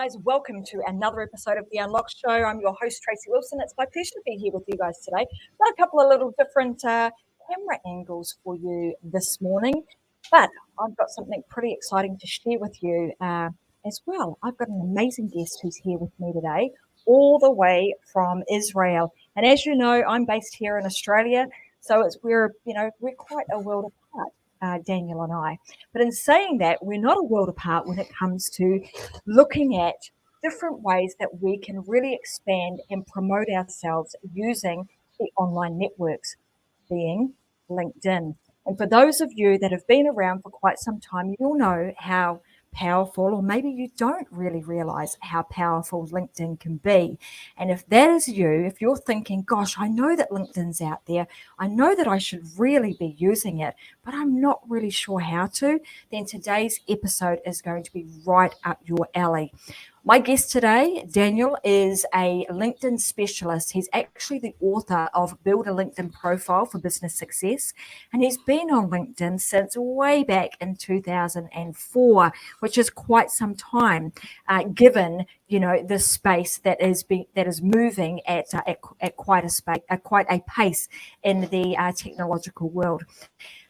guys, welcome to another episode of The Unlock Show. I'm your host, Tracy Wilson. It's my pleasure to be here with you guys today. Got a couple of little different camera angles for you this morning, but I've got something pretty exciting to share with you as well. I've got an amazing guest who's here with me today, all the way from Israel. And as you know, I'm based here in Australia, so we're quite a world apart. Daniel and I. But in saying that, we're not a world apart when it comes to looking at different ways that we can really expand and promote ourselves using the online networks, being LinkedIn. And for those of you that have been around for quite some time, you'll know how powerful, or maybe you don't really realize how powerful LinkedIn can be. And if that is you, if you're thinking, gosh, I know that LinkedIn's out there, I know that I should really be using it, but I'm not really sure how to, then today's episode is going to be right up your alley. My guest today, Daniel, is a LinkedIn specialist. He's actually the author of Build a LinkedIn Profile for Business Success, and he's been on LinkedIn since way back in 2004, which is quite some time, given the space that is moving at quite a pace in the technological world.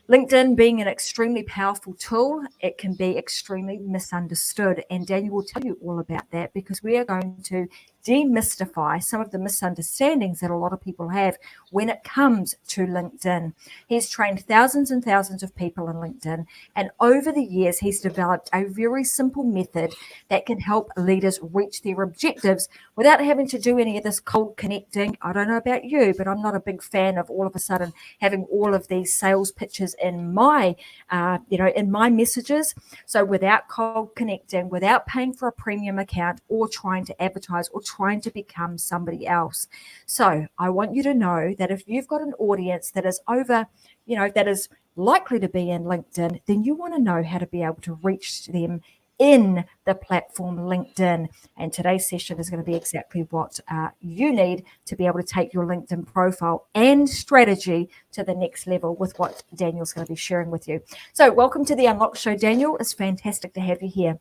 LinkedIn being an extremely powerful tool, it can be extremely misunderstood. And Daniel will tell you all about that, because we are going to demystify some of the misunderstandings that a lot of people have when it comes to LinkedIn. He's trained thousands and thousands of people in LinkedIn. And over the years, he's developed a very simple method that can help leaders reach their objectives without having to do any of this cold connecting. I don't know about you, but I'm not a big fan of all of a sudden having all of these sales pitches in my messages. So without cold connecting, without paying for a premium account or trying to advertise or trying to become somebody else. So I want you to know that if you've got an audience that is that is likely to be in LinkedIn, then you want to know how to be able to reach them in the platform LinkedIn. And today's session is going to be exactly what you need to be able to take your LinkedIn profile and strategy to the next level with what Daniel's going to be sharing with you. So welcome to the Unlock Show, Daniel. It's fantastic to have you here.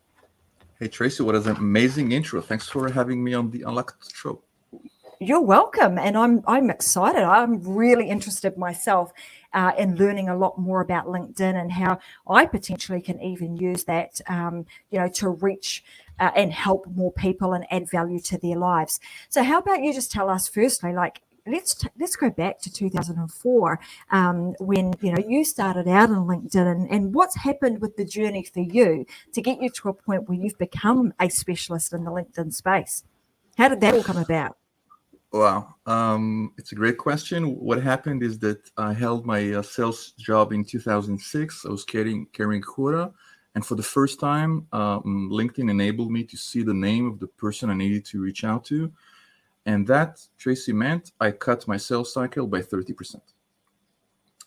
Hey, Tracy, what an amazing intro. Thanks for having me on the Unlocked Show. You're welcome. And I'm excited. I'm really interested myself in learning a lot more about LinkedIn and how I potentially can even use that, to reach and help more people and add value to their lives. So how about you just tell us firstly, let's go back to 2004 when you started out on LinkedIn and what's happened with the journey for you to get you to a point where you've become a specialist in the LinkedIn space. How did that all come about? Wow. It's a great question. What happened is that I held my sales job in 2006. I was carrying quota. And for the first time, LinkedIn enabled me to see the name of the person I needed to reach out to. And that, Tracy, meant I cut my sales cycle by 30%.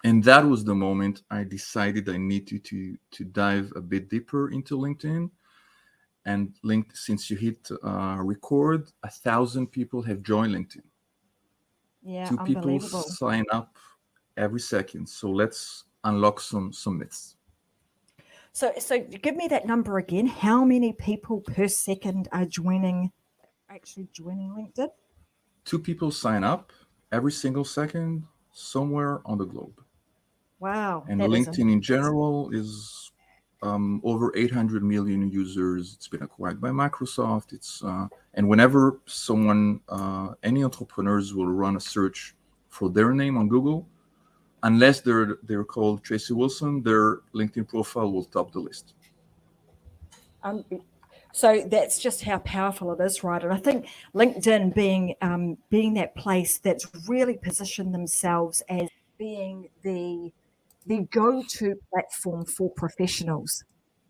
And that was the moment I decided I needed to dive a bit deeper into LinkedIn. And since you hit record, 1,000 people have joined LinkedIn. Yeah, 2 people sign up every second. So let's unlock some myths. So give me that number again. How many people per second are actually joining LinkedIn? 2 people sign up every single second somewhere on the globe. Wow. And LinkedIn in general is over 800 million users. It's been acquired by Microsoft. And whenever any entrepreneurs will run a search for their name on Google, unless they're called Tracy Wilson, their LinkedIn profile will top the list. So that's just how powerful it is, right? And I think LinkedIn being that place that's really positioned themselves as being the go-to platform for professionals,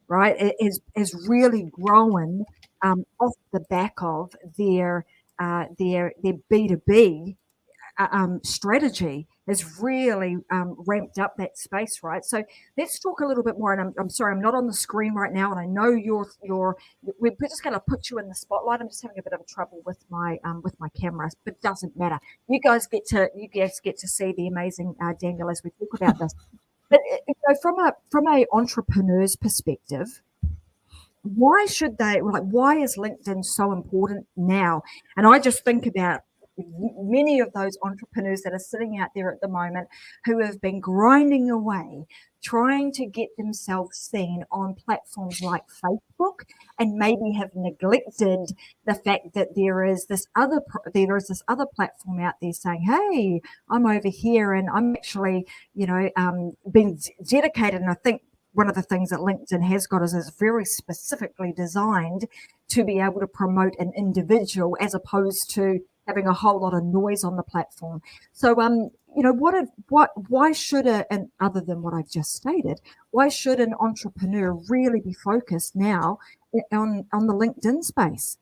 right? It is really grown off the back of their B2B strategy has really ramped up that space, right? So let's talk a little bit more. And I'm sorry, I'm not on the screen right now, and I know we're just going to put you in the spotlight. I'm just having a bit of trouble with my camera, but it doesn't matter. You guys get to see the amazing Daniel as we talk about this. But from a entrepreneur's perspective, why should they, like, why is LinkedIn so important now? And I just think about many of those entrepreneurs that are sitting out there at the moment who have been grinding away trying to get themselves seen on platforms like Facebook, and maybe have neglected the fact that there is this other platform out there saying, hey, I'm over here and I'm actually, being dedicated. And I think one of the things that LinkedIn has got is it's very specifically designed to be able to promote an individual as opposed to having a whole lot of noise on the platform. So, why should and other than what I've just stated, why should an entrepreneur really be focused now on the LinkedIn space?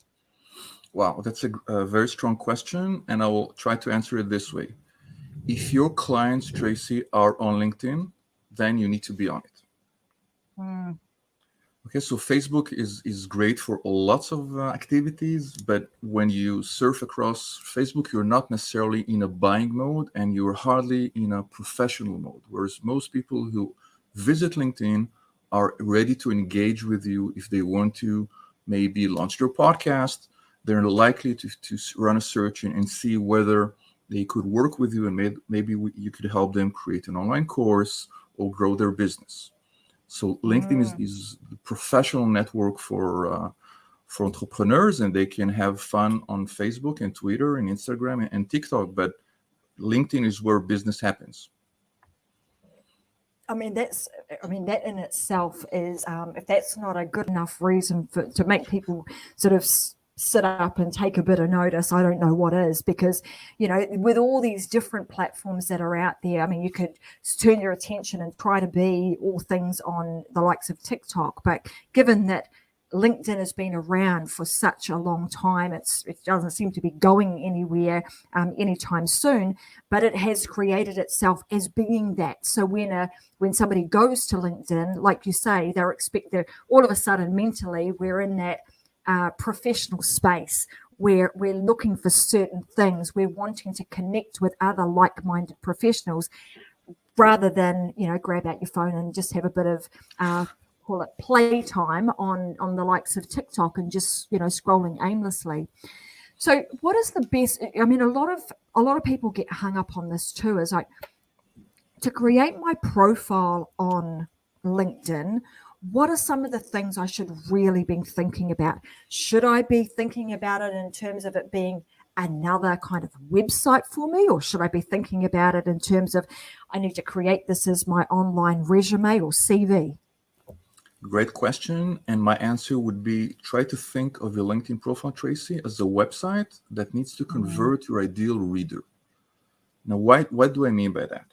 Wow, that's a very strong question, and I will try to answer it this way. If your clients, Tracy, are on LinkedIn, then you need to be on it. Okay, so Facebook is great for lots of activities, but when you surf across Facebook, you're not necessarily in a buying mode and you're hardly in a professional mode. Whereas most people who visit LinkedIn are ready to engage with you if they want to maybe launch their podcast. They're likely to run a search and see whether they could work with you, and maybe you could help them create an online course or grow their business. So LinkedIn is the professional network for entrepreneurs, and they can have fun on Facebook and Twitter and Instagram and TikTok. But LinkedIn is where business happens. I mean, that in itself is, if that's not a good enough reason to make people sort of sit up and take a bit of notice, I don't know what is, because, with all these different platforms that are out there, I mean, you could turn your attention and try to be all things on the likes of TikTok. But given that LinkedIn has been around for such a long time, it doesn't seem to be going anywhere anytime soon, but it has created itself as being that. So when somebody goes to LinkedIn, like you say, they're all of a sudden mentally we're in that professional space where we're looking for certain things. We're wanting to connect with other like-minded professionals rather than, grab out your phone and just have a bit of call it playtime on the likes of TikTok and just, scrolling aimlessly. So what is the best? I mean, a lot of people get hung up on this too, is like, to create my profile on LinkedIn, what are some of the things I should really be thinking about? Should I be thinking about it in terms of it being another kind of website for me, or should I be thinking about it in terms of I need to create this as my online resume or CV? Great question. And my answer would be, try to think of your LinkedIn profile, Tracy, as a website that needs to convert your ideal reader. Now, what do I mean by that?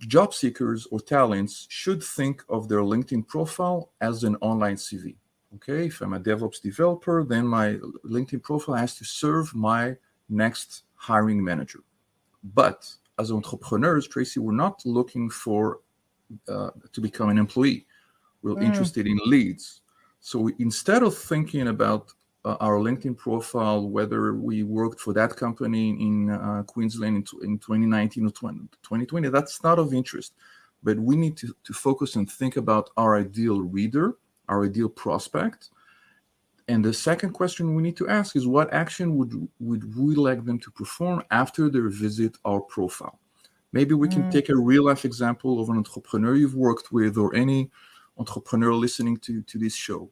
Job seekers or talents should think of their LinkedIn profile as an online CV. Okay, if I'm a DevOps developer, then my LinkedIn profile has to serve my next hiring manager. But as entrepreneurs, Tracy, we're not looking for to become an employee. We're interested in leads. So instead of thinking about our LinkedIn profile, whether we worked for that company in Queensland in 2019 or 2020, that's not of interest. But we need to focus and think about our ideal reader, our ideal prospect. And the second question we need to ask is, what action would we like them to perform after they visit our profile? Maybe we can take a real life example of an entrepreneur you've worked with, or any entrepreneur listening to this show.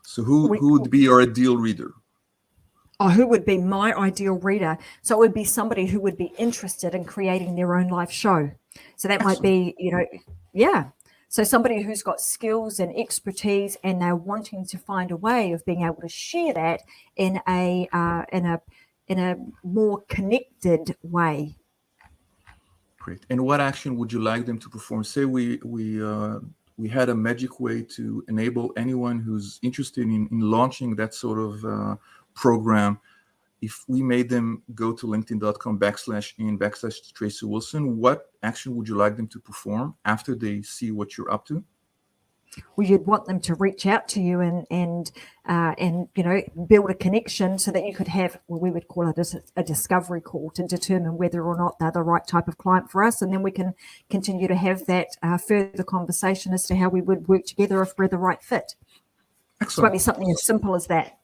So who would be your ideal reader? Oh, who would be my ideal reader? So it would be somebody who would be interested in creating their own live show. So that might be, So somebody who's got skills and expertise, and they're wanting to find a way of being able to share that in a more connected way. Great. And what action would you like them to perform? Say we had a magic way to enable anyone who's interested in launching that sort of program. If we made them go to linkedin.com/Tracy Wilson, what action would you like them to perform after they see what you're up to? Well, you'd want them to reach out to you and build a connection so that you could have, well, we would call it a discovery call to determine whether or not they're the right type of client for us, and then we can continue to have that further conversation as to how we would work together if we're the right fit. Excellent. So it might be something as simple as that.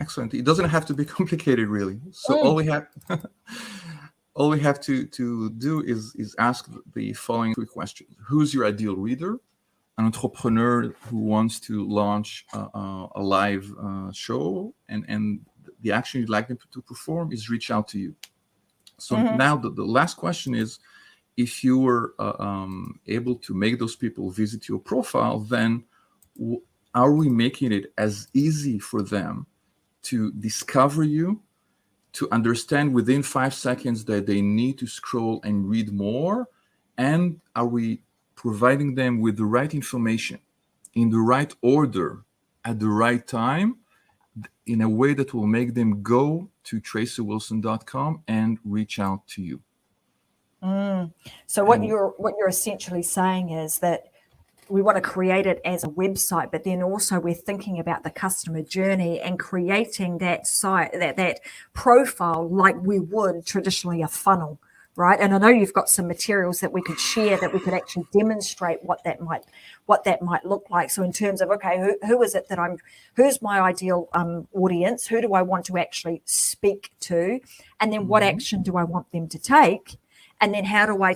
Excellent. It doesn't have to be complicated, really. So all we have to do is ask the following 3 questions. Who's your ideal reader? An entrepreneur who wants to launch a live show, and the action you'd like them to perform is reach out to you. So now the last question is, if you were able to make those people visit your profile, then are we making it as easy for them to discover you, to understand within 5 seconds that they need to scroll and read more? And are we providing them with the right information in the right order at the right time in a way that will make them go to tracywilson.com and reach out to you? So what you're essentially saying is that we want to create it as a website, but then also we're thinking about the customer journey and creating that site, that profile like we would traditionally a funnel, right? And I know you've got some materials that we could share that we could actually demonstrate what that might look like. So in terms of, okay, who is it that who's my ideal audience? Who do I want to actually speak to? And then what action do I want them to take? And then how do I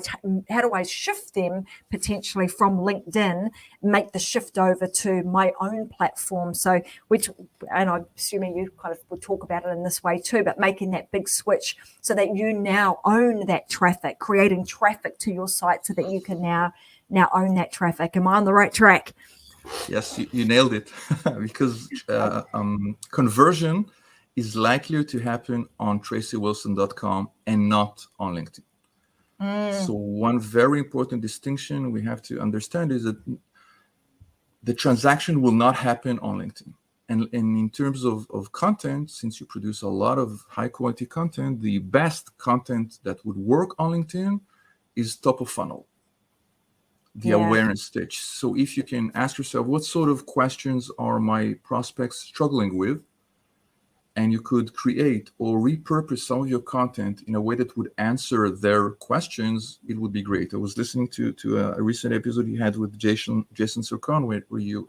shift them potentially from LinkedIn, make the shift over to my own platform? So, and I'm assuming you kind of would talk about it in this way too, but making that big switch so that you now own that traffic, creating traffic to your site so that you can now own that traffic. Am I on the right track? Yes, you nailed it. Because conversion is likelier to happen on tracywilson.com and not on LinkedIn. So one very important distinction we have to understand is that the transaction will not happen on LinkedIn. And in terms of content, since you produce a lot of high quality content, the best content that would work on LinkedIn is top of funnel, the awareness stage. So if you can ask yourself, what sort of questions are my prospects struggling with? And you could create or repurpose some of your content in a way that would answer their questions, it would be great. I was listening to a recent episode you had with Jason Sircon, where you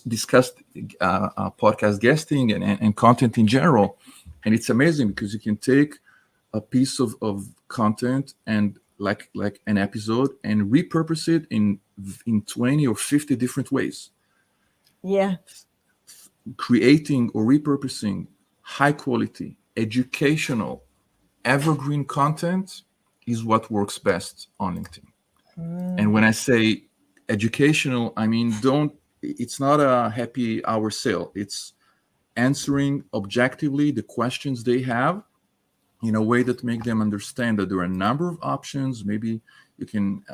discussed podcast guesting and content in general. And it's amazing because you can take a piece of content and like an episode and repurpose it in 20 or 50 different ways. Yeah. Creating or repurposing high quality, educational, evergreen content is what works best on LinkedIn. And when I say educational, I mean, it's not a happy hour sale. It's answering objectively the questions they have in a way that make them understand that there are a number of options. Maybe you can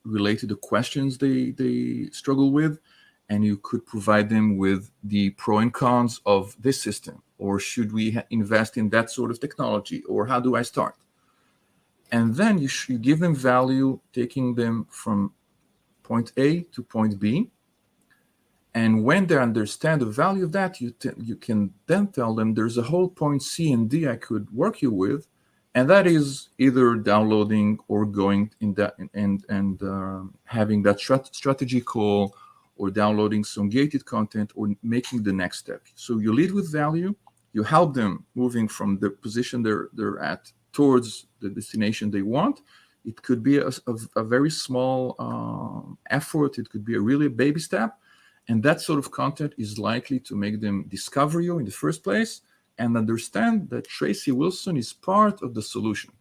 relate to the questions they struggle with, and you could provide them with the pro and cons of this system, or should we invest in that sort of technology, or how do I start? And then you give them value, taking them from point A to point B. And when they understand the value of that, you can then tell them there's a whole point C and D I could work you with, and that is either downloading or going in that and having that strategy call, or downloading some gated content, or making the next step. So you lead with value, you help them moving from the position they're at towards the destination they want. It could be a very small effort. It could be a really baby step. And that sort of content is likely to make them discover you in the first place and understand that Tracy Wilson is part of the solution.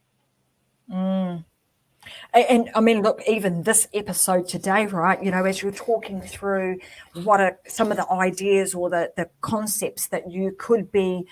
And I mean, look, even this episode today, right, as you're talking through what are some of the ideas or the concepts that you could be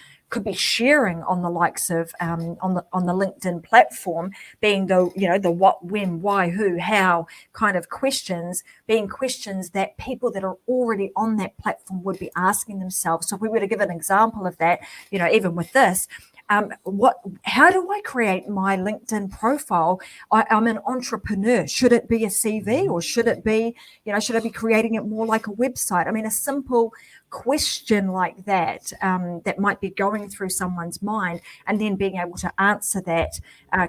sharing on the likes of on the LinkedIn platform, being the what, when, why, who, how kind of questions, being questions that people that are already on that platform would be asking themselves. So if we were to give an example of that, even with this, How do I create my LinkedIn profile? I'm an entrepreneur. Should it be a CV, or should it be, should I be creating it more like a website? I mean, a simple question like that that might be going through someone's mind, and then being able to answer that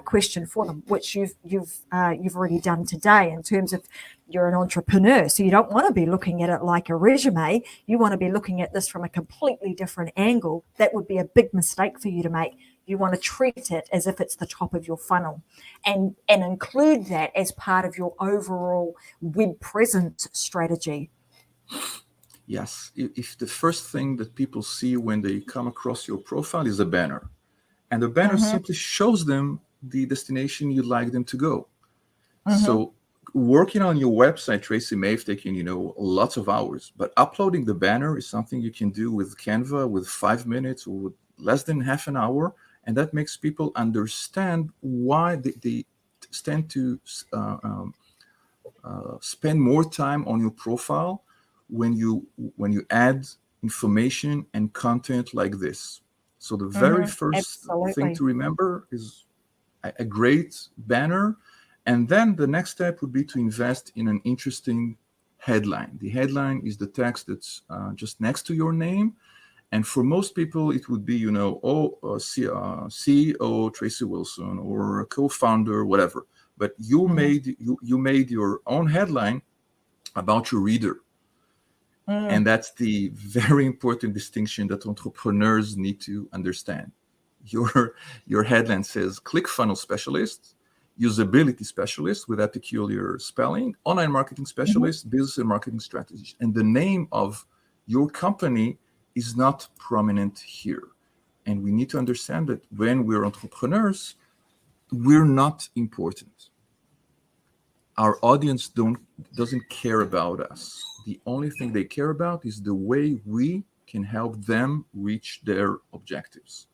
question for them, which you've already done today in terms of you're an entrepreneur. So you don't want to be looking at it like a resume. You want to be looking at this from a completely different angle. That would be a big mistake for you to make. You want to treat it as if it's the top of your funnel, and include that as part of your overall web presence strategy. Yes, if the first thing that people see when they come across your profile is a banner, and the banner simply shows them the destination you'd like them to go. So working on your website, Tracy, may have taken, lots of hours, but uploading the banner is something you can do with Canva with 5 minutes or with less than half an hour. And that makes people understand why they tend to spend more time on your profile when you add information and content like this. So the very first thing to remember is a great banner. And then the next step would be to invest in an interesting headline. The headline is the text that's just next to your name. And for most people, it would be, CEO Tracy Wilson, or a co-founder, whatever. But you made your own headline about your reader. And that's the very important distinction that entrepreneurs need to understand. Your headline says ClickFunnels Specialist, Usability Specialist with that peculiar spelling, Online Marketing Specialist, Business and Marketing Strategist. And the name of your company is not prominent here. And we need to understand that when we're entrepreneurs, we're not important. Our audience doesn't care about us. The only thing they care about is the way we can help them reach their objectives.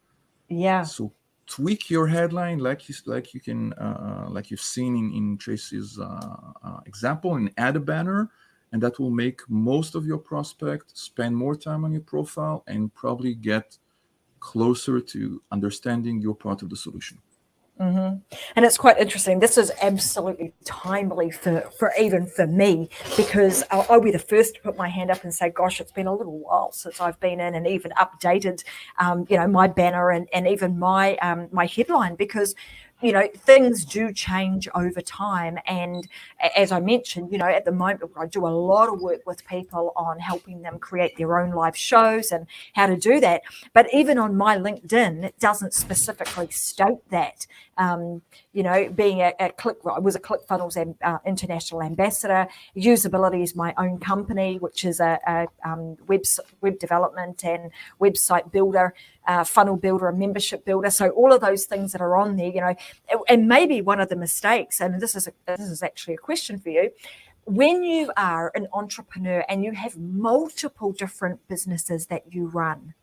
Yeah. So tweak your headline like you've seen in Tracy's example, and add a banner, and that will make most of your prospects spend more time on your profile and probably get closer to understanding your part of the solution. And it's quite interesting. This is absolutely timely for even for me, because I'll be the first to put my hand up and say, gosh, it's been a little while since I've been in and even updated, my banner and even my headline, because things do change over time. And as I mentioned, at the moment, I do a lot of work with people on helping them create their own live shows and how to do that. But even on my LinkedIn, it doesn't specifically state that. Being I was a ClickFunnels international ambassador. Usability is my own company, which is a web development and website builder, funnel builder, and membership builder. So all of those things that are on there, and maybe one of the mistakes, and this is actually a question for you. When you are an entrepreneur and you have multiple different businesses that you run,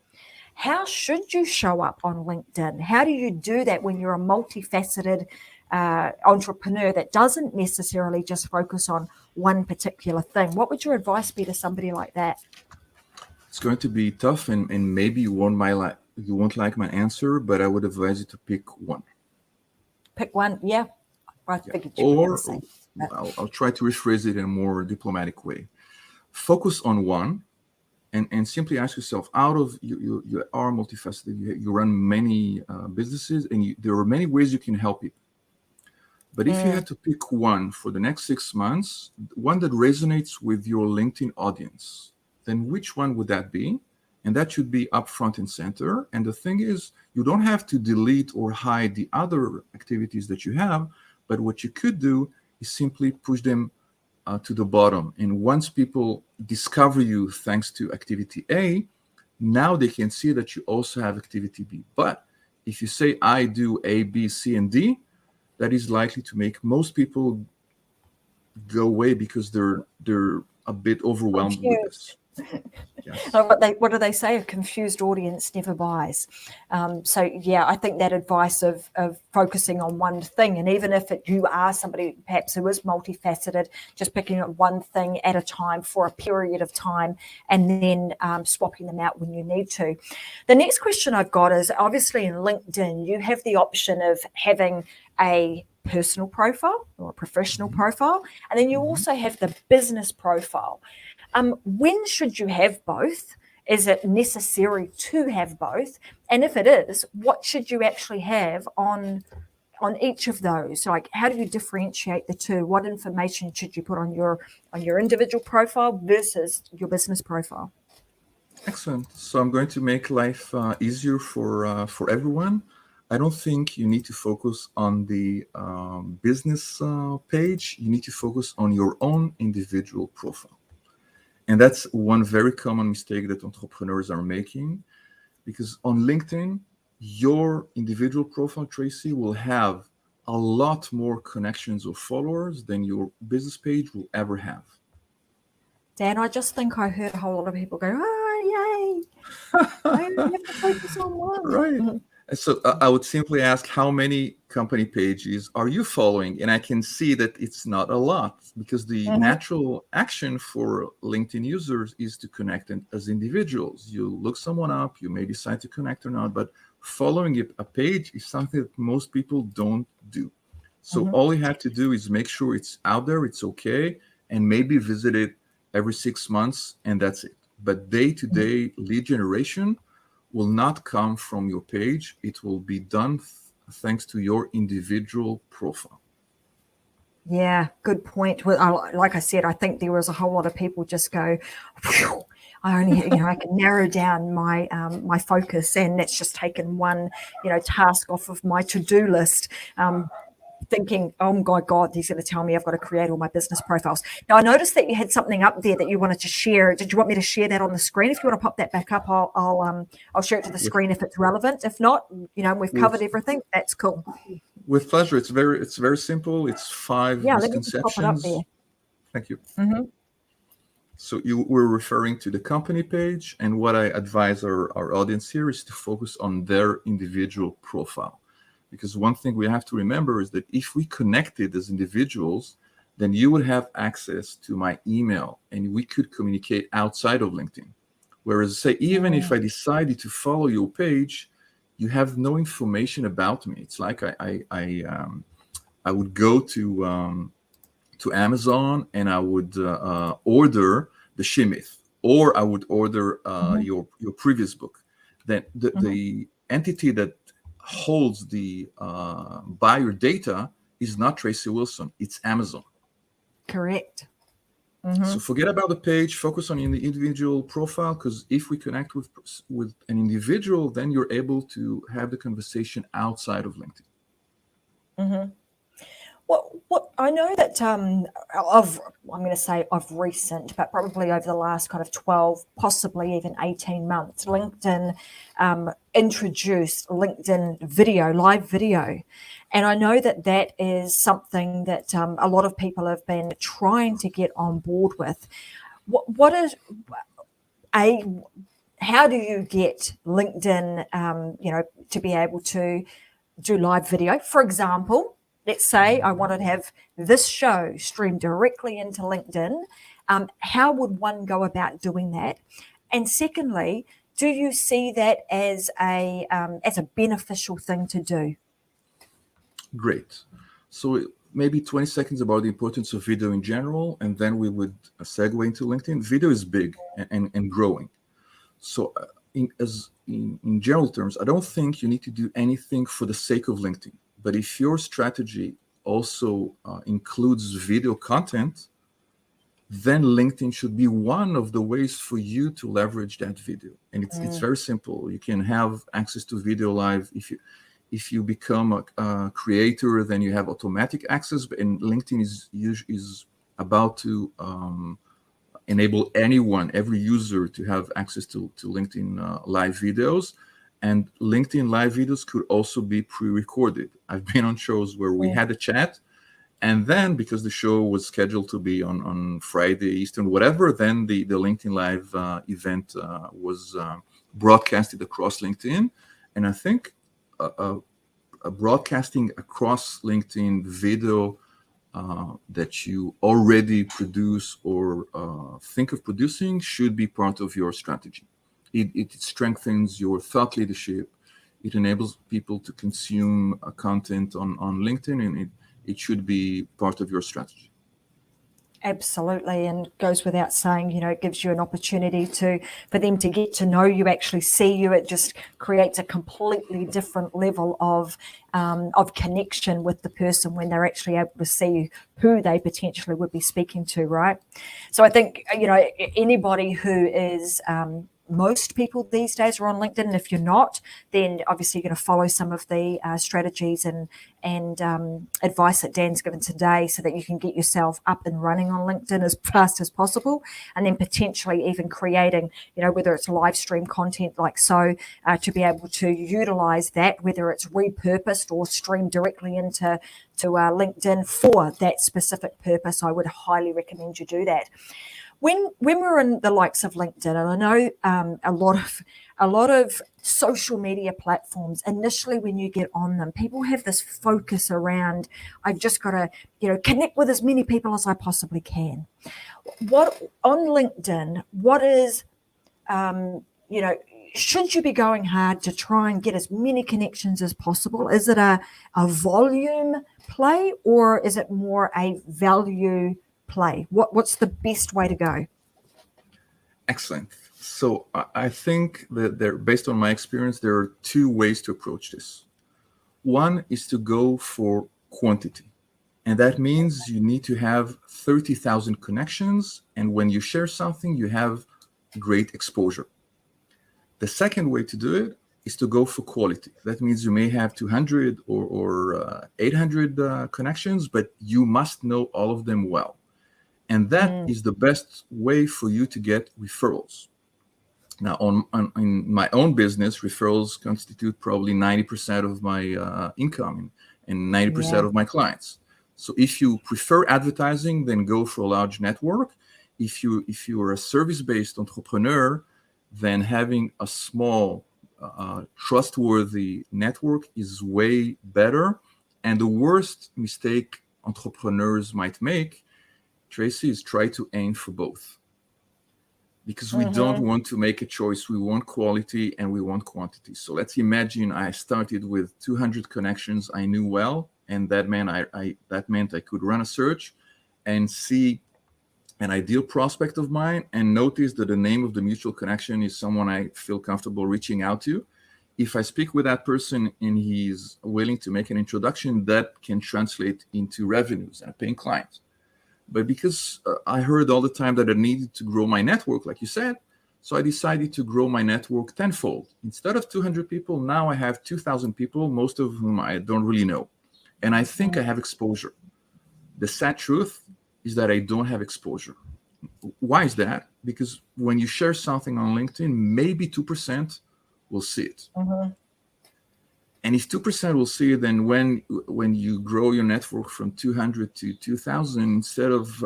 how should you show up on LinkedIn? How do you do that when you're a multifaceted entrepreneur that doesn't necessarily just focus on one particular thing? What would your advice be to somebody like that? It's going to be tough, and maybe you won't like my answer, but I would advise you to pick one. Pick one, yeah. I figured you or were say that. I'll try to rephrase it in a more diplomatic way. Focus on one. And simply ask yourself, out of you are multifaceted, you run many businesses, and there are many ways you can help people. But if you had to pick one for the next 6 months, one that resonates with your LinkedIn audience, then which one would that be? And that should be up front and center. And the thing is, you don't have to delete or hide the other activities that you have, but what you could do is simply push them to the bottom. And once people discover you thanks to activity A, now they can see that you also have activity B. But if you say, I do A, B, C, and D, that is likely to make most people go away because they're a bit overwhelmed with this. Yes. What do they say? A confused audience never buys. So yeah, I think that advice of focusing on one thing, and even if you are somebody perhaps who is multifaceted, just picking up one thing at a time for a period of time, and then swapping them out when you need to. The next question I've got is, obviously in LinkedIn, you have the option of having a personal profile or a professional profile, and then you also have the business profile. When should you have both? Is it necessary to have both? And if it is, what should you actually have on each of those? Like, how do you differentiate the two? What information should you put on your individual profile versus your business profile? Excellent. So I'm going to make life easier for everyone. I don't think you need to focus on the business page. You need to focus on your own individual profile. And that's one very common mistake that entrepreneurs are making, because on LinkedIn, your individual profile, Tracy, will have a lot more connections or followers than your business page will ever have. Dan, I just think I heard a whole lot of people go, oh, yay. I only have to focus on one. Right. So I would simply ask, how many company pages are you following? And I can see that it's not a lot, because the natural action for LinkedIn users is to connect as individuals. You look someone up, you may decide to connect or not, but following a page is something that most people don't do. So all you have to do is make sure it's out there, it's okay, and maybe visit it every 6 months, and that's it. But day-to-day lead generation will not come from your page. It will be done thanks to your individual profile. Yeah, good point. Well, like I said, I think there was a whole lot of people just go, phew, I only, I can narrow down my my focus, and that's just taken one, task off of my to-do list. Thinking, oh my God, he's going to tell me I've got to create all my business profiles. Now, I noticed that you had something up there that you wanted to share. Did you want me to share that on the screen? If you want to pop that back up, I'll share it to the screen if it's relevant. If not, we've covered everything. That's cool. With pleasure. It's very simple. It's 5 misconceptions. Let me just pop it up there. Thank you. So you were referring to the company page, and what I advise our audience here is to focus on their individual profile. Because one thing we have to remember is that if we connected as individuals, then you would have access to my email and we could communicate outside of LinkedIn. Whereas, say, even if I decided to follow your page, you have no information about me. It's like I would go to Amazon and I would order the Shemith, or I would order your previous book. Then the entity that holds the buyer data is not Tracy Wilson, it's Amazon. Correct. So forget about the page, focus on the individual profile, because if we connect with an individual, then you're able to have the conversation outside of LinkedIn. What I know that I'm going to say of recent, but probably over the last kind of 12, possibly even 18 months, LinkedIn introduced LinkedIn video, live video. And I know that is something that a lot of people have been trying to get on board with. How do you get LinkedIn, to be able to do live video? For example, let's say I wanted to have this show streamed directly into LinkedIn. How would one go about doing that? And secondly, do you see that as a beneficial thing to do? Great. So maybe 20 seconds about the importance of video in general, and then we would segue into LinkedIn. Video is big and growing. So in general terms, I don't think you need to do anything for the sake of LinkedIn. But if your strategy also includes video content, then LinkedIn should be one of the ways for you to leverage that video. And it's very simple. You can have access to video live. If you become a creator, then you have automatic access. And LinkedIn is about to enable every user to have access to LinkedIn live videos. And LinkedIn live videos could also be pre-recorded. I've been on shows where we had a chat And then, because the show was scheduled to be on Friday Eastern, whatever, then the LinkedIn Live event was broadcasted across LinkedIn. And I think broadcasting across LinkedIn video that you already produce or think of producing should be part of your strategy. It strengthens your thought leadership. It enables people to consume content on LinkedIn, and it should be part of your strategy. Absolutely, and goes without saying, it gives you an opportunity for them to get to know you, actually see you. It just creates a completely different level of connection with the person when they're actually able to see who they potentially would be speaking to, right? So I think, anybody who is most people these days are on LinkedIn, and if you're not, then obviously you're going to follow some of the strategies and advice that Dan's given today, so that you can get yourself up and running on LinkedIn as fast as possible, and then potentially even creating, whether it's live stream content like so, to be able to utilize that, whether it's repurposed or streamed directly into LinkedIn for that specific purpose. I would highly recommend you do that. When we're in the likes of LinkedIn, and I know a lot of social media platforms, initially when you get on them, people have this focus around, I've just got to, connect with as many people as I possibly can. What on LinkedIn, what is, should you be going hard to try and get as many connections as possible? Is it a volume play, or is it more a value play? What's the best way to go? Excellent. So I think that based on my experience, there are two ways to approach this. One is to go for quantity. And that means you need to have 30,000 connections. And when you share something, you have great exposure. The second way to do it is to go for quality. That means you may have 200 or 800 connections, but you must know all of them well. And that is the best way for you to get referrals. Now, in my own business, referrals constitute probably 90% of my income and 90% of my clients. So if you prefer advertising, then go for a large network. If you are a service-based entrepreneur, then having a small, trustworthy network is way better. And the worst mistake entrepreneurs might make, Tracy, is try to aim for both. Because we don't want to make a choice. We want quality and we want quantity. So let's imagine I started with 200 connections I knew well, and that meant I could run a search and see an ideal prospect of mine and notice that the name of the mutual connection is someone I feel comfortable reaching out to. If I speak with that person and he's willing to make an introduction, that can translate into revenues and a paying client. But because I heard all the time that I needed to grow my network, like you said, so I decided to grow my network tenfold. Instead of 200 people, now I have 2,000 people, most of whom I don't really know. And I think I have exposure. The sad truth is that I don't have exposure. Why is that? Because when you share something on LinkedIn, maybe 2% will see it. And if 2% will see it, then when you grow your network from 200 to 2,000, instead of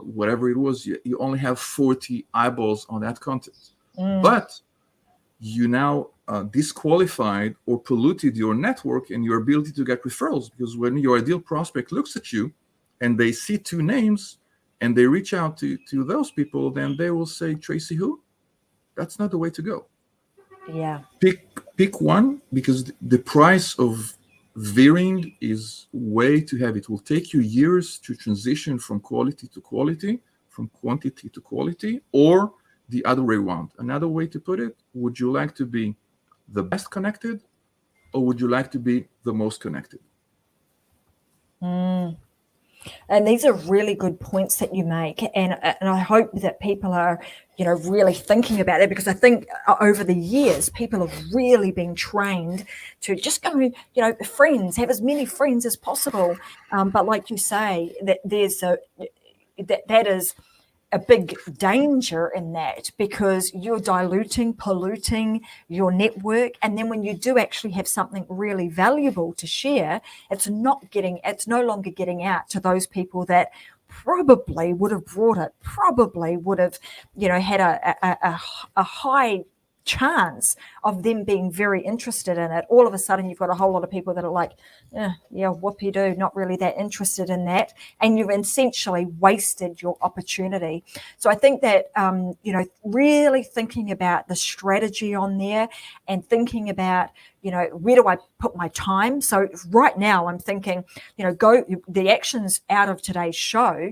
whatever it was, you only have 40 eyeballs on that content. But you now disqualified or polluted your network and your ability to get referrals, because when your ideal prospect looks at you and they see two names and they reach out to those people, then they will say, Tracy who? That's not the way to go. Yeah. Pick one, because the price of veering is way too heavy. It will take you years to transition from quality to quality, from quantity to quality, or the other way around. Another way to put it, would you like to be the best connected, or would you like to be the most connected? And these are really good points that you make, and I hope that people are, really thinking about it, because I think over the years people have really been trained to just go, friends, have as many friends as possible. But like you say, that there's that is a big danger in that, because you're diluting, polluting your network. And then when you do actually have something really valuable to share, it's no longer getting out to those people that probably would have brought it, probably would have, had a high chance of them being very interested in it. All of a sudden, you've got a whole lot of people that are like, yeah, whoopie-doo, not really that interested in that. And you've essentially wasted your opportunity. So I think that, really thinking about the strategy on there and thinking about, where do I put my time? So right now I'm thinking, the actions out of today's show,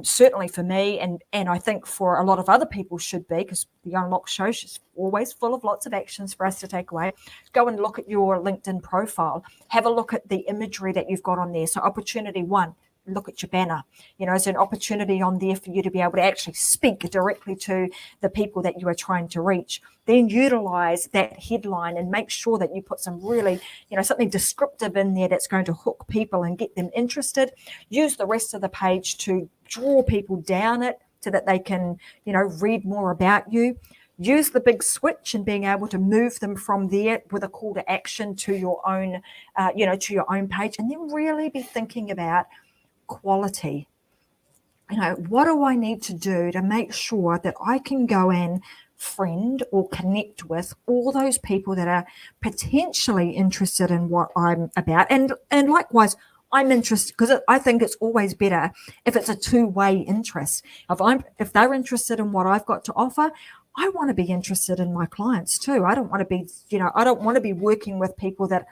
certainly for me, and I think for a lot of other people should be, because the Unlocked show is always full of lots of actions for us to take away. Go and look at your LinkedIn profile. Have a look at the imagery that you've got on there. So opportunity one, look at your banner. There's an opportunity on there for you to be able to actually speak directly to the people that you are trying to reach. Then utilize that headline and make sure that you put some really, something descriptive in there that's going to hook people and get them interested. Use the rest of the page to draw people down it so that they can, read more about you. Use the big switch and being able to move them from there with a call to action to your own, to your own page. And then really be thinking about quality. What do I need to do to make sure that I can go and friend or connect with all those people that are potentially interested in what I'm about, and likewise I'm interested, because I think it's always better if it's a two-way interest. If they're interested in what I've got to offer, I want to be interested in my clients too. I don't want to be working with people that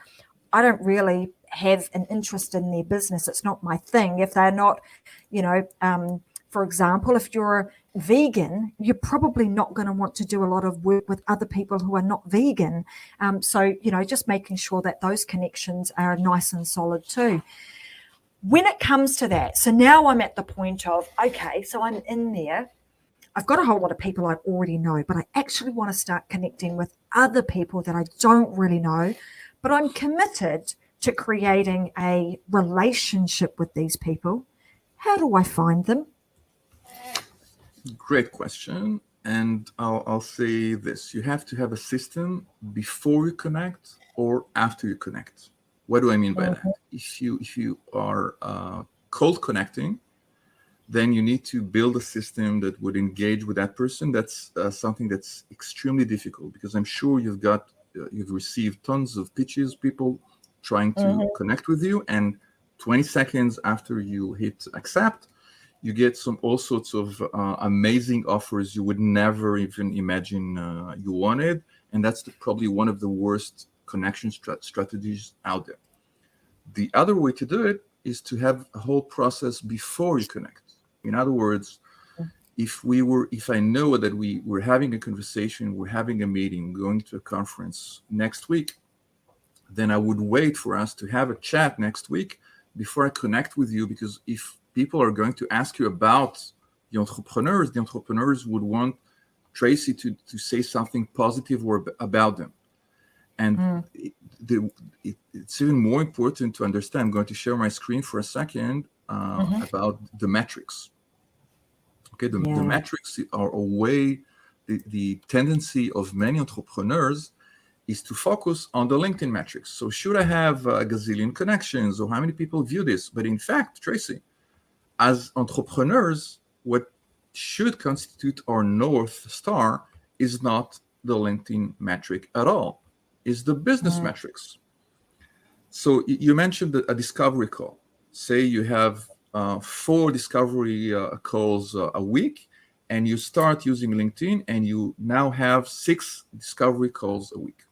I don't really have an interest in their business. It's not my thing. If they're not, for example, if you're vegan, you're probably not going to want to do a lot of work with other people who are not vegan. So, just making sure that those connections are nice and solid too. When it comes to that, so now I'm at the point of, okay, so I'm in there. I've got a whole lot of people I already know, but I actually want to start connecting with other people that I don't really know, but I'm committed to creating a relationship with these people. How do I find them? Great question. And I'll say this. You have to have a system before you connect or after you connect. What do I mean by that? If you are cold connecting, then you need to build a system that would engage with that person. That's something that's extremely difficult, because I'm sure you've received tons of pitches, people trying to connect with you, and 20 seconds after you hit accept, you get all sorts of amazing offers you would never even imagine you wanted, and that's probably one of the worst connection strategies out there. The other way to do it is to have a whole process before you connect. In other words, if I know that we're having a conversation, we're having a meeting, going to a conference next week, then I would wait for us to have a chat next week before I connect with you, because if people are going to ask you about the entrepreneurs would want Tracy to say something positive about them. And it's even more important to understand. I'm going to share my screen for a second about the metrics. Okay, the metrics are a way, the tendency of many entrepreneurs is to focus on the LinkedIn metrics. So should I have a gazillion connections, or how many people view this? But in fact, Tracy, as entrepreneurs, what should constitute our North Star is not the LinkedIn metric at all. It's the business metrics. So you mentioned a discovery call. Say you have 4 discovery calls a week, and you start using LinkedIn, and you now have 6 discovery calls a week.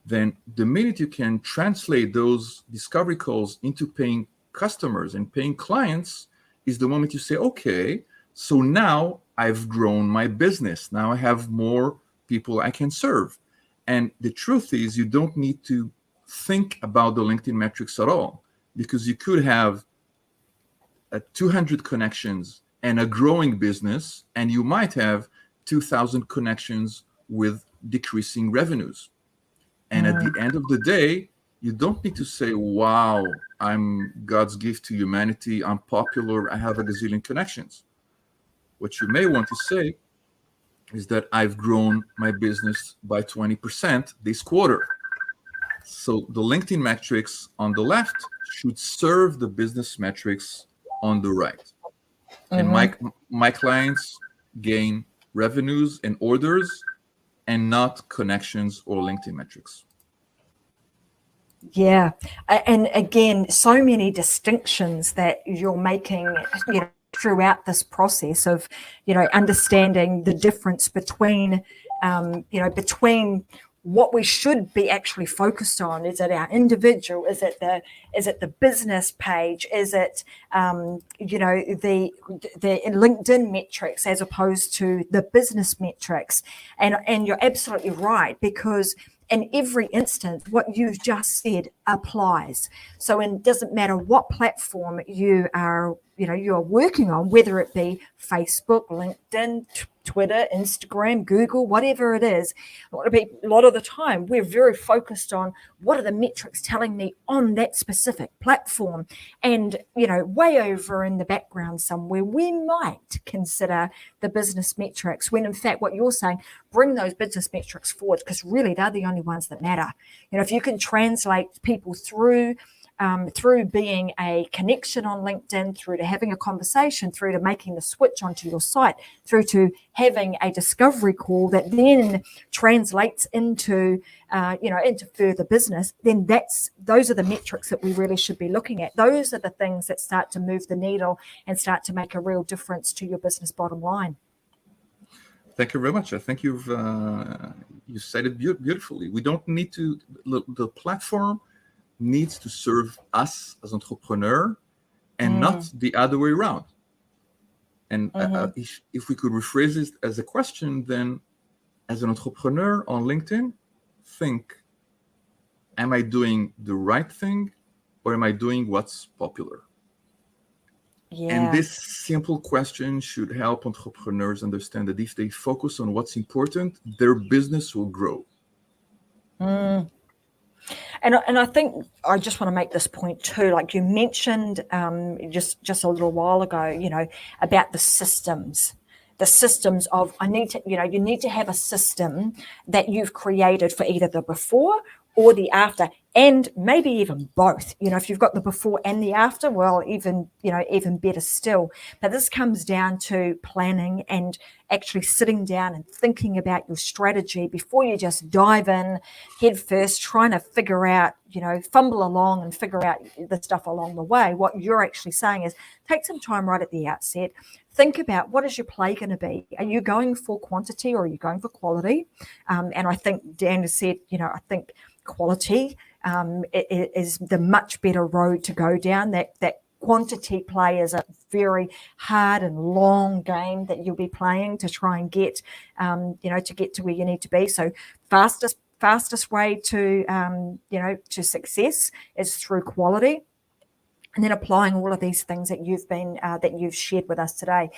Then the minute you can translate those discovery calls into paying customers and paying clients is the moment you say, okay, so now I've grown my business. Now I have more people I can serve. And the truth is, you don't need to think about the LinkedIn metrics at all, because you could have 200 connections and a growing business, and you might have 2,000 connections with decreasing revenues. And at the end of the day, you don't need to say, wow, I'm God's gift to humanity, I'm popular, I have a gazillion connections. what you may want to say is that I've grown my business by 20% this quarter. So the LinkedIn metrics on the left should serve the business metrics on the right. And my clients gain revenues and orders and not connections or LinkedIn metrics. Yeah. And again, so many distinctions that you're making, throughout this process of, understanding the difference between, between what we should be actually focused on. Is it our individual? Is it the business page? Is it the LinkedIn metrics as opposed to the business metrics? And you're absolutely right, because in every instance, what you've just said applies. So it doesn't matter what platform you are working on, whether it be Facebook, LinkedIn, Twitter, Instagram, Google, whatever it is. A lot of the time, we're very focused on what are the metrics telling me on that specific platform. And, way over in the background somewhere, we might consider the business metrics when, in fact, what you're saying, bring those business metrics forward, because really they're the only ones that matter. If you can translate people through being a connection on LinkedIn, through to having a conversation, through to making the switch onto your site, through to having a discovery call that then translates into further business, then those are the metrics that we really should be looking at. Those are the things that start to move the needle and start to make a real difference to your business bottom line. Thank you very much. I think you said it beautifully. We don't need to. The platform needs to serve us as entrepreneur and not the other way around. And if we could rephrase it as a question, then as an entrepreneur on LinkedIn, think, am I doing the right thing or am I doing what's popular? Yeah. And this simple question should help entrepreneurs understand that if they focus on what's important, their business will grow. And I think I just want to make this point too, like you mentioned just a little while ago, about the systems of you need to have a system that you've created for either the before or the after, and maybe even both. If you've got the before and the after, well, even better still. But this comes down to planning and actually sitting down and thinking about your strategy before you just dive in head first, trying to figure out, fumble along and figure out the stuff along the way. What you're actually saying is take some time right at the outset. Think about, what is your play going to be? Are you going for quantity or are you going for quality? And I think Dan has said, I think quality is the much better road to go down. That quantity play is a very hard and long game that you'll be playing to try and get, to get to where you need to be. So fastest way to, to success is through quality. And then applying all of these things that you've shared with us today.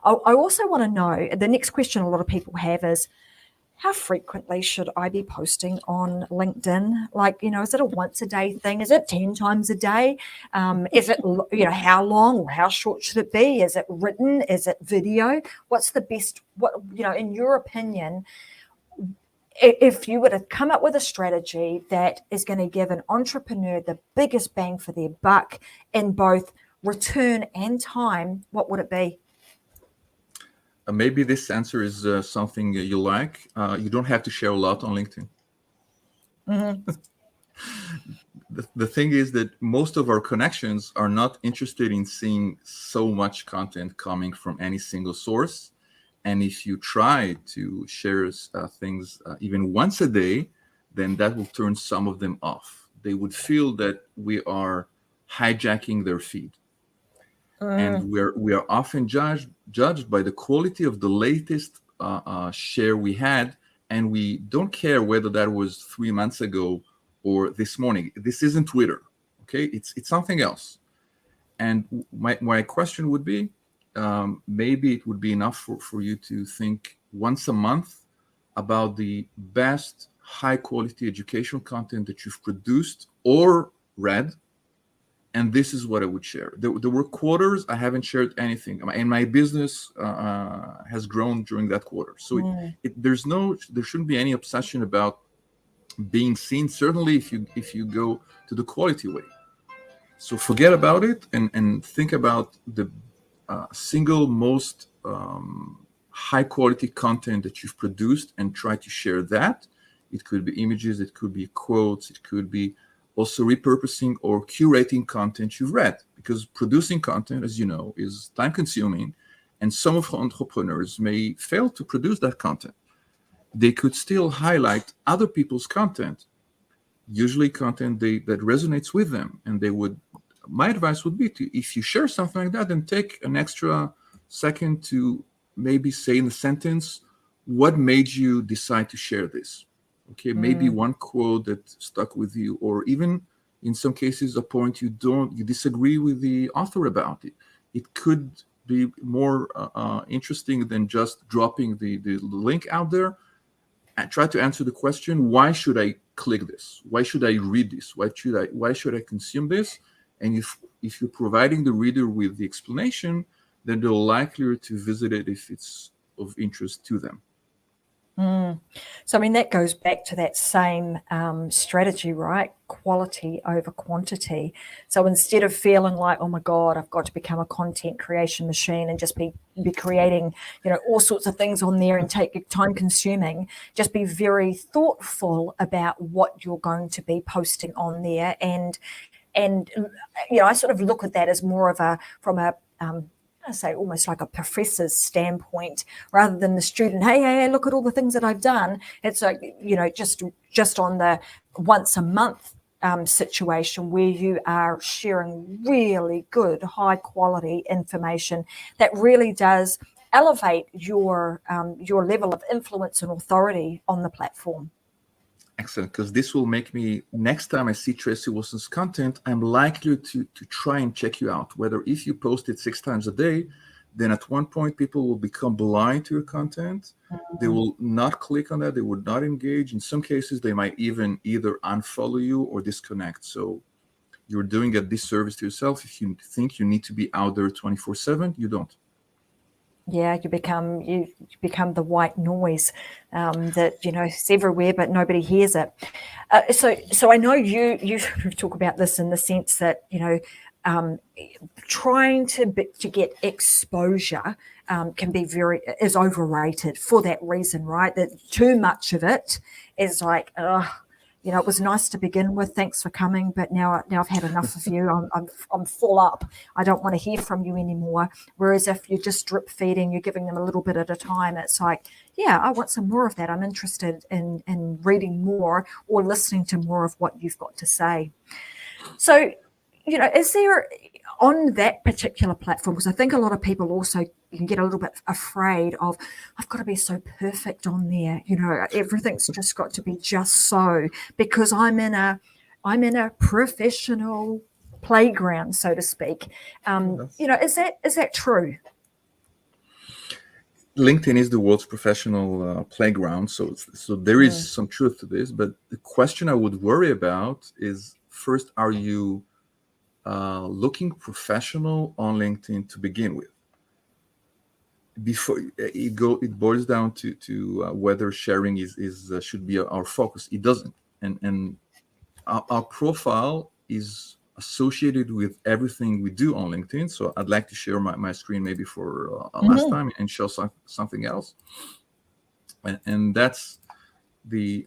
I also want to know, the next question a lot of people have is, how frequently should I be posting on LinkedIn? Like, is it a once a day thing? Is it 10 times a day? Is it, how long or how short should it be? Is it written? Is it video? What's the best, in your opinion, if you were to come up with a strategy that is going to give an entrepreneur the biggest bang for their buck in both return and time, what would it be? Maybe this answer is something you like. You don't have to share a lot on LinkedIn. Mm-hmm. The thing is that most of our connections are not interested in seeing so much content coming from any single source. And if you try to share things even once a day, then that will turn some of them off. They would feel that we are hijacking their feed. And we are often judged by the quality of the latest share we had, and we don't care whether that was 3 months ago or this morning. This isn't Twitter, okay? It's something else. And my question would be, maybe it would be enough for you to think once a month about the best high quality educational content that you've produced or read, and this is what I would share. There were quarters I haven't shared anything, and my business has grown during that quarter. So there shouldn't be any obsession about being seen. Certainly, if you go to the quality way. So forget about it and think about the single most high quality content that you've produced and try to share that. It could be images, it could be quotes, it could be also repurposing or curating content you've read, because producing content, as you know, is time consuming, and some of entrepreneurs may fail to produce that content. They could still highlight other people's content, usually content that resonates with them, and my advice would be to, if you share something like that, then take an extra second to maybe say in a sentence, what made you decide to share this? Okay, maybe one quote that stuck with you, or even in some cases a point you disagree with the author about it. It could be more interesting than just dropping the link out there. And try to answer the question, why should I click this? Why should I read this? Why should I consume this? And if you're providing the reader with the explanation, then they're likelier to visit it if it's of interest to them. So, I mean, that goes back to that same strategy, right? Quality over quantity. So instead of feeling like, oh my God, I've got to become a content creation machine and just be creating, all sorts of things on there and take time consuming, just be very thoughtful about what you're going to be posting on there. And I sort of look at that as more of I say almost like a professor's standpoint, rather than the student, hey, look at all the things that I've done. It's like, just on the once a month situation where you are sharing really good, high quality information that really does elevate your level of influence and authority on the platform. Excellent, because this will make me, next time I see Tracy Wilson's content, I'm likely to try and check you out. Whether if you post it 6 times a day, then at one point people will become blind to your content. They will not click on that. They would not engage. In some cases, they might even either unfollow you or disconnect. So you're doing a disservice to yourself if you think you need to be out there 24/7. You don't. Yeah, you become the white noise that is everywhere, but nobody hears it. So I know you talk about this in the sense that trying to get exposure can be is overrated for that reason, right? That too much of it is like, it was nice to begin with. Thanks for coming, but now I've had enough of you. I'm full up. I don't want to hear from you anymore. Whereas if you're just drip feeding, you're giving them a little bit at a time. It's like, yeah, I want some more of that. I'm interested in reading more or listening to more of what you've got to say. So, is there on that particular platform? Because I think a lot of people also can get a little bit afraid of, I've got to be so perfect on there. Everything's just got to be just so, because I'm in a professional playground, so to speak. Is that true? LinkedIn is the world's professional playground, so there is some truth to this. But the question I would worry about is, first, are you looking professional on LinkedIn to begin with? Before it boils down to whether sharing should be our focus. It doesn't, and our profile is associated with everything we do on LinkedIn. So I'd like to share my screen maybe for last time and show something else, and that's the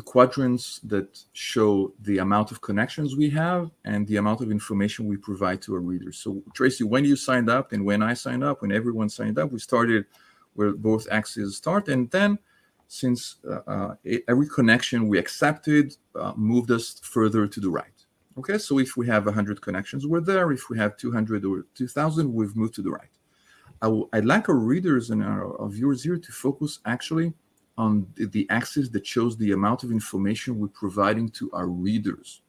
quadrants that show the amount of connections we have and the amount of information we provide to our readers. So Tracy, when you signed up and when I signed up, when everyone signed up, we started where both axes start. And then since every connection we accepted moved us further to the right. Okay, so if we have 100 connections, we're there. If we have 200 or 2,000, we've moved to the right. I'd like our readers and our viewers here to focus actually on the axis that shows the amount of information we're providing to our readers.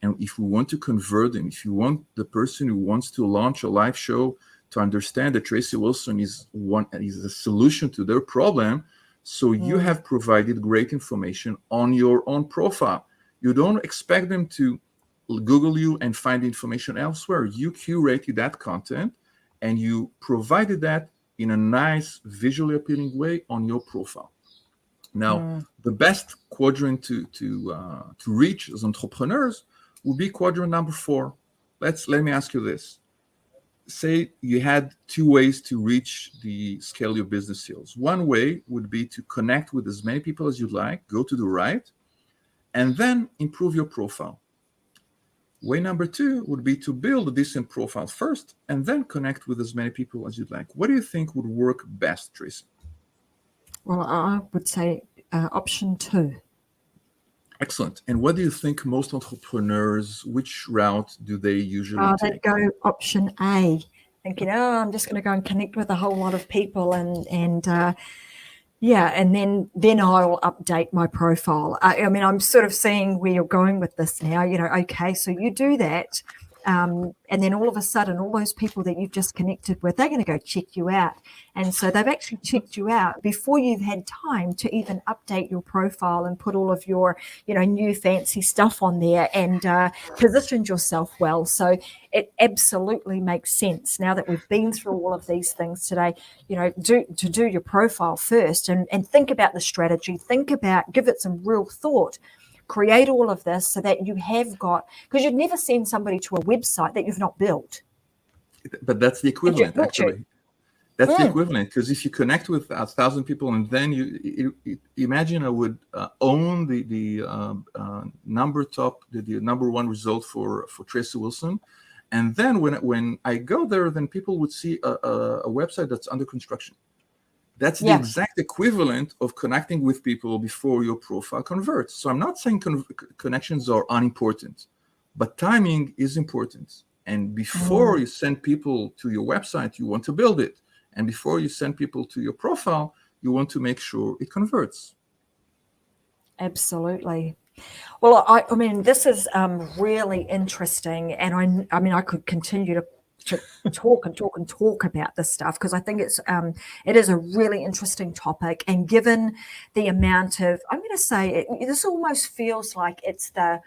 And if we want to convert them, if you want the person who wants to launch a live show to understand that Tracy Wilson is a solution to their problem, so you have provided great information on your own profile. You don't expect them to Google you and find information elsewhere. You curated that content and you provided that in a nice, visually appealing way on your profile. Now, the best quadrant to reach as entrepreneurs would be quadrant number 4. Let me ask you this. Say you had 2 ways to reach the scale your business sales. One way would be to connect with as many people as you'd like, go to the right, and then improve your profile. Way number 2 would be to build a decent profile first and then connect with as many people as you'd like. What do you think would work best, Tracy? Well, I would say option 2. Excellent. And what do you think most entrepreneurs, which route do they usually They'd take? go option A, thinking, I'm just going to go and connect with a whole lot of people and then I'll update my profile. I mean, I'm sort of seeing where you're going with this now. Okay, so you do that, and then all of a sudden, all those people that you've just connected with, they're going to go check you out. And so they've actually checked you out before you've had time to even update your profile and put all of your, new fancy stuff on there and positioned yourself well. So it absolutely makes sense now that we've been through all of these things today, do your profile first and think about the strategy, give it some real thought. Create all of this so that you have got, because you'd never send somebody to a website that you've not built. But that's the equivalent, actually. That's the equivalent, because if you connect with 1,000 people and then you imagine I would own the number 1 result for Tracy Wilson, and then when I go there, then people would see a website that's under construction. That's the exact equivalent of connecting with people before your profile converts. So I'm not saying connections are unimportant, but timing is important. And before you send people to your website, you want to build it. And before you send people to your profile, you want to make sure it converts. Absolutely. Well, I mean, this is really interesting. And I mean, I could continue to talk about this stuff because I think it is a really interesting topic. And given the amount of, I'm going to say, this almost feels like it's the,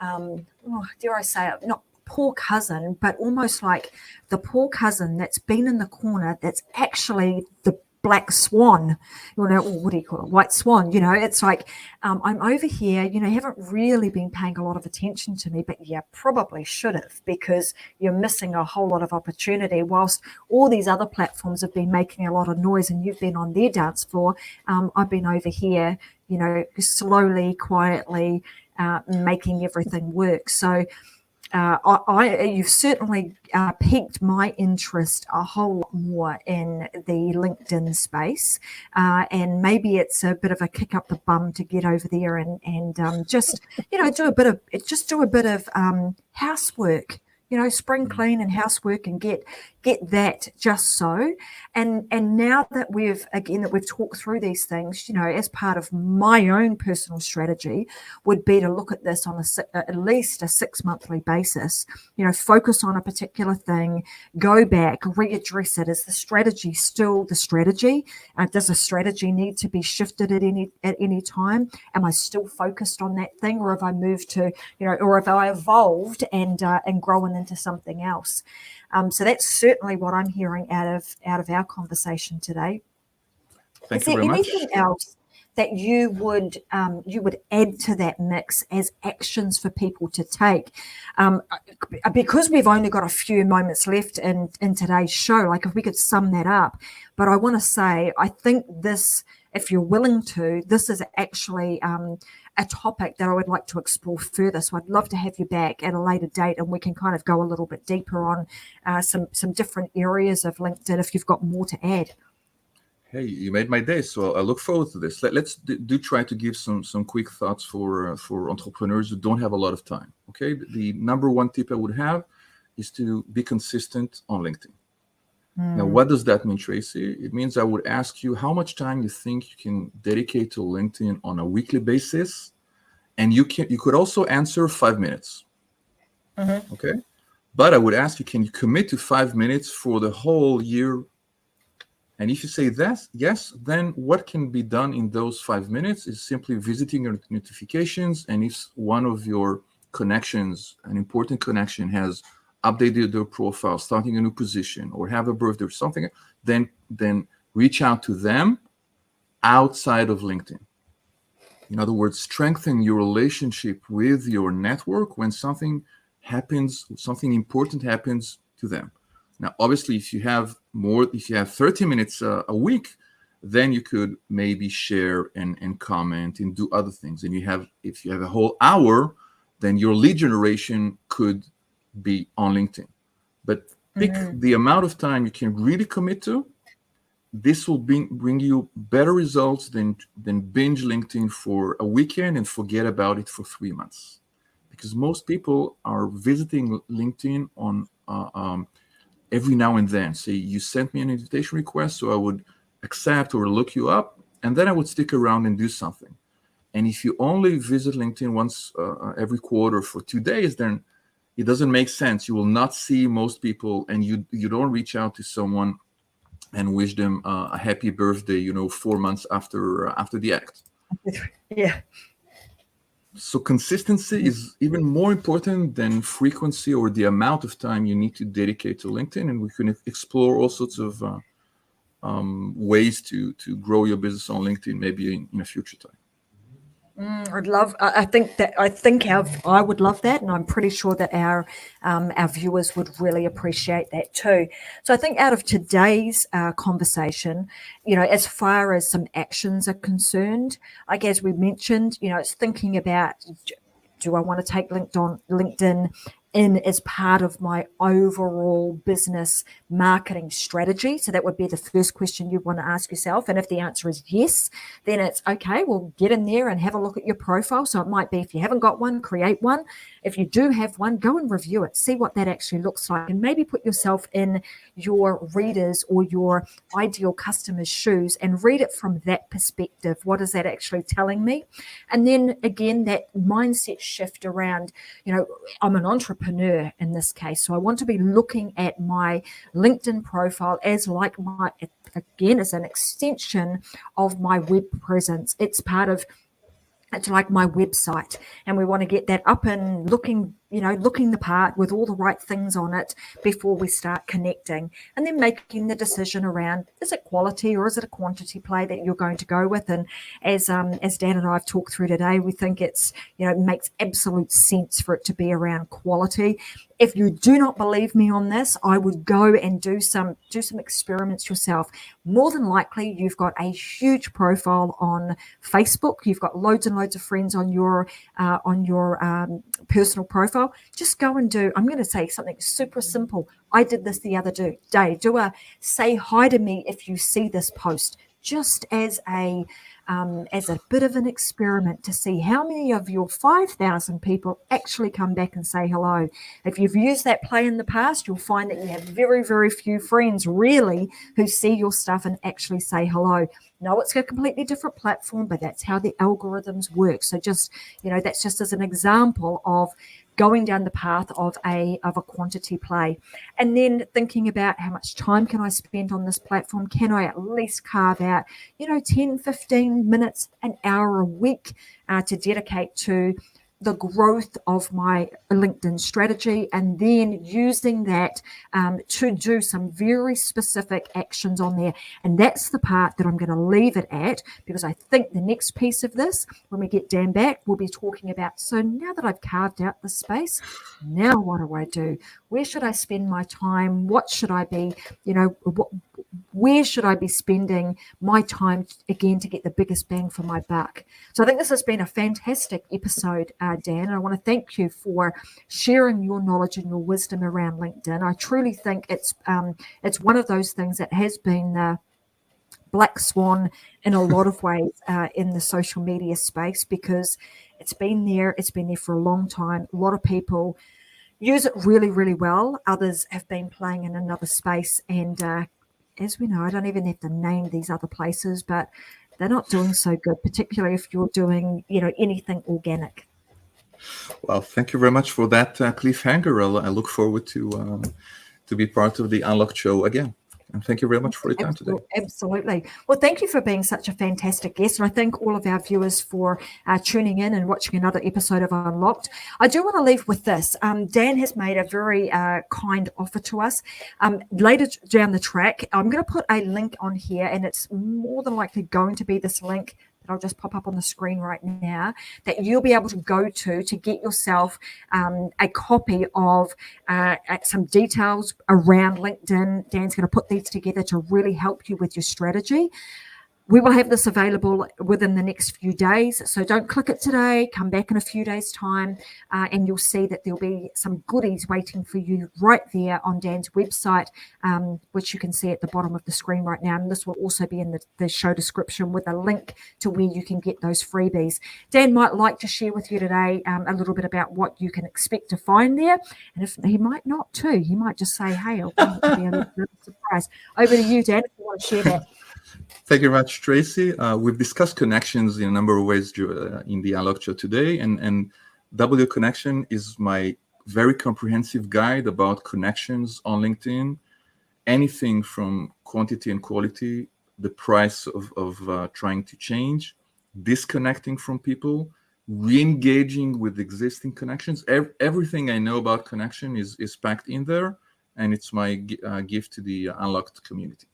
dare I say it, not poor cousin, but almost like the poor cousin that's been in the corner that's actually the black swan, or what do you call it, white swan. It's like I'm over here, you haven't really been paying a lot of attention to me, but you probably should have, because you're missing a whole lot of opportunity. Whilst all these other platforms have been making a lot of noise and you've been on their dance floor, I've been over here, slowly, quietly making everything work. So you've certainly piqued my interest a whole lot more in the LinkedIn space, and maybe it's a bit of a kick up the bum to get over there and just do a bit of housework. Spring clean and housework and get that just so. And now that we've talked through these things, as part of my own personal strategy would be to look at this on at least a 6-monthly basis, focus on a particular thing, go back, readdress it. Is the strategy still the strategy? Does the strategy need to be shifted at any time? Am I still focused on that thing, or have I moved to, or have I evolved and grown into something else? So that's certainly what I'm hearing out of our conversation today. Thank you very much. Is there anything else that you would add to that mix as actions for people to take? Because we've only got a few moments left in today's show, like if we could sum that up. But I want to say, I think this, if you're willing to, this is actually a topic that I would like to explore further. So I'd love to have you back at a later date and we can kind of go a little bit deeper on some different areas of LinkedIn if you've got more to add. Hey, you made my day, so I look forward to this. Let's do try to give some quick thoughts for entrepreneurs who don't have a lot of time. Okay, the number 1 tip I would have is to be consistent on LinkedIn. Now, what does that mean, Tracy? It means I would ask you how much time you think you can dedicate to LinkedIn on a weekly basis, and you could also answer 5 minutes. Okay, but I would ask you, can you commit to 5 minutes for the whole year? And if you say that, yes, then what can be done in those 5 minutes is simply visiting your notifications. And if one of your connections, an important connection has updated their profile, starting a new position, or have a birthday or something, then reach out to them outside of LinkedIn. In other words, strengthen your relationship with your network when something happens, something important happens to them. Now, obviously, if you have 30 minutes a week, then you could maybe share and comment and do other things. And if you have a whole hour, then your lead generation could be on LinkedIn. But pick the amount of time you can really commit to. This will bring you better results than binge LinkedIn for a weekend and forget about it for 3 months. Because most people are visiting LinkedIn on every now and then. Say, you sent me an invitation request, so I would accept or look you up, and then I would stick around and do something. And if you only visit LinkedIn once every quarter for 2 days, then it doesn't make sense. You will not see most people, and you don't reach out to someone and wish them a happy birthday, 4 months after the act. Yeah. So consistency is even more important than frequency or the amount of time you need to dedicate to LinkedIn. And we can explore all sorts of ways to grow your business on LinkedIn, maybe in a future time. I would love that, and I'm pretty sure that our viewers would really appreciate that too. So I think out of today's conversation, as far as some actions are concerned, like as we mentioned, it's thinking about, do I want to take LinkedIn in as part of my overall business marketing strategy? So that would be the first question you want to ask yourself. And if the answer is yes, then it's okay, well, get in there and have a look at your profile. So it might be, if you haven't got one, create one. If you do have one, go and review it, see what that actually looks like, and maybe put yourself in your readers or your ideal customer's shoes and read it from that perspective. What is that actually telling me? And then again, that mindset shift around, I'm an entrepreneur in this case, so I want to be looking at my LinkedIn profile as like as an extension of my web presence. It's like my website, and we want to get that up and looking the part with all the right things on it before we start connecting, and then making the decision around, is it quality or is it a quantity play that you're going to go with? And as Dan and I have talked through today, we think it makes absolute sense for it to be around quality. If you do not believe me on this, I would go and do some experiments yourself. More than likely, you've got a huge profile on Facebook. You've got loads and loads of friends on your personal profile. Just go and do, I'm going to say something super simple. I did this the other day. Do a say hi to me if you see this post, just as a bit of an experiment to see how many of your 5,000 people actually come back and say hello. If you've used that play in the past, you'll find that you have very, very few friends really who see your stuff and actually say hello. No, it's a completely different platform, but that's how the algorithms work. So just, that's just as an example of going down the path of a quantity play, and then thinking about how much time can I spend on this platform? Can I at least carve out, 10, 15 minutes, an hour a week to dedicate to the growth of my LinkedIn strategy, and then using that to do some very specific actions on there. And that's the part that I'm going to leave it at, because I think the next piece of this, when we get Dan back, we'll be talking about, so now that I've carved out the space, now what do I do? Where should I spend my time? What should I be, where should I be spending my time again to get the biggest bang for my buck? So I think this has been a fantastic episode, Dan, and I want to thank you for sharing your knowledge and your wisdom around LinkedIn. I truly think it's one of those things that has been the black swan in a lot of ways in the social media space, because it's been there for a long time. A lot of people use it really, really well. Others have been playing in another space, and as we know, I don't even have to name these other places, but they're not doing so good, particularly if you're doing, anything organic. Well, thank you very much for that cliffhanger. I look forward to be part of the Unlocked show again. And thank you very much for your time today. Absolutely. Well, thank you for being such a fantastic guest. And I thank all of our viewers for tuning in and watching another episode of Unlocked. I do want to leave with this. Dan has made a very kind offer to us. Later down the track, I'm going to put a link on here, and it's more than likely going to be this link that I'll just pop up on the screen right now, that you'll be able to go to get yourself a copy of some details around LinkedIn. Dan's going to put these together to really help you with your strategy. We will have this available within the next few days. So don't click it today. Come back in a few days' time, and you'll see that there'll be some goodies waiting for you right there on Dan's website, which you can see at the bottom of the screen right now. And this will also be in the show description with a link to where you can get those freebies. Dan might like to share with you today a little bit about what you can expect to find there. And if he might not too, he might just say, hey, I'll be a little surprise. Over to you, Dan, if you want to share that. Thank you very much, Tracy. We've discussed connections in a number of ways in the Unlocked Show today, and W Connection is my very comprehensive guide about connections on LinkedIn. Anything from quantity and quality, the price of trying to change, disconnecting from people, re-engaging with existing connections. Everything I know about connection is packed in there, and it's my gift to the Unlocked community.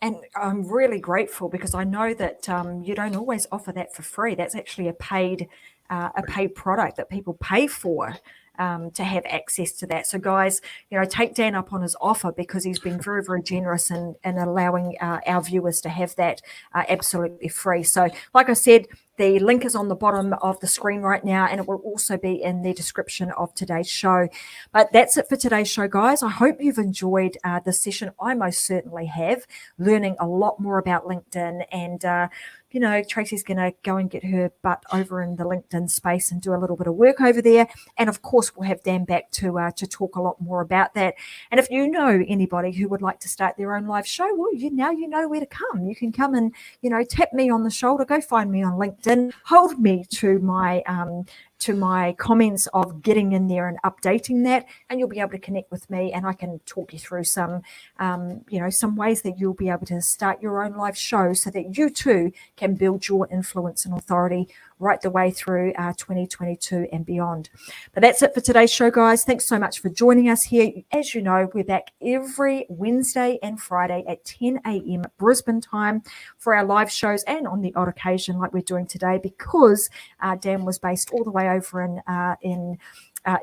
And I'm really grateful because I know that you don't always offer that for free. That's actually a paid product that people pay for to have access to that. So guys, take Dan up on his offer because he's been very, very generous in allowing our viewers to have that absolutely free. So like I said, the link is on the bottom of the screen right now, and it will also be in the description of today's show. But that's it for today's show, guys. I hope you've enjoyed this session. I most certainly have, learning a lot more about LinkedIn. And, Tracy's going to go and get her butt over in the LinkedIn space and do a little bit of work over there. And, of course, we'll have Dan back to talk a lot more about that. And if you know anybody who would like to start their own live show, well, now you know where to come. You can come and, tap me on the shoulder, go find me on LinkedIn, hold me to my comments of getting in there and updating that, and you'll be able to connect with me, and I can talk you through some ways that you'll be able to start your own live show so that you too can build your influence and authority right the way through 2022 and beyond. But that's it for today's show, guys. Thanks so much for joining us here. As you know, we're back every Wednesday and Friday at 10 a.m. Brisbane time for our live shows, and on the odd occasion like we're doing today, because Dan was based all the way over in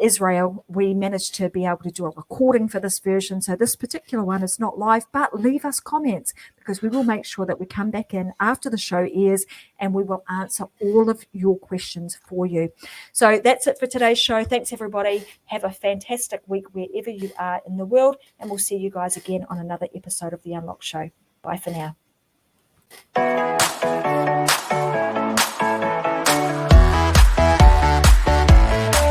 Israel, we managed to be able to do a recording for this version. So this particular one is not live, but leave us comments because we will make sure that we come back in after the show airs and we will answer all of your questions for you. So that's it for today's show. Thanks, everybody. Have a fantastic week wherever you are in the world, and we'll see you guys again on another episode of The Unlocked Show. Bye for now.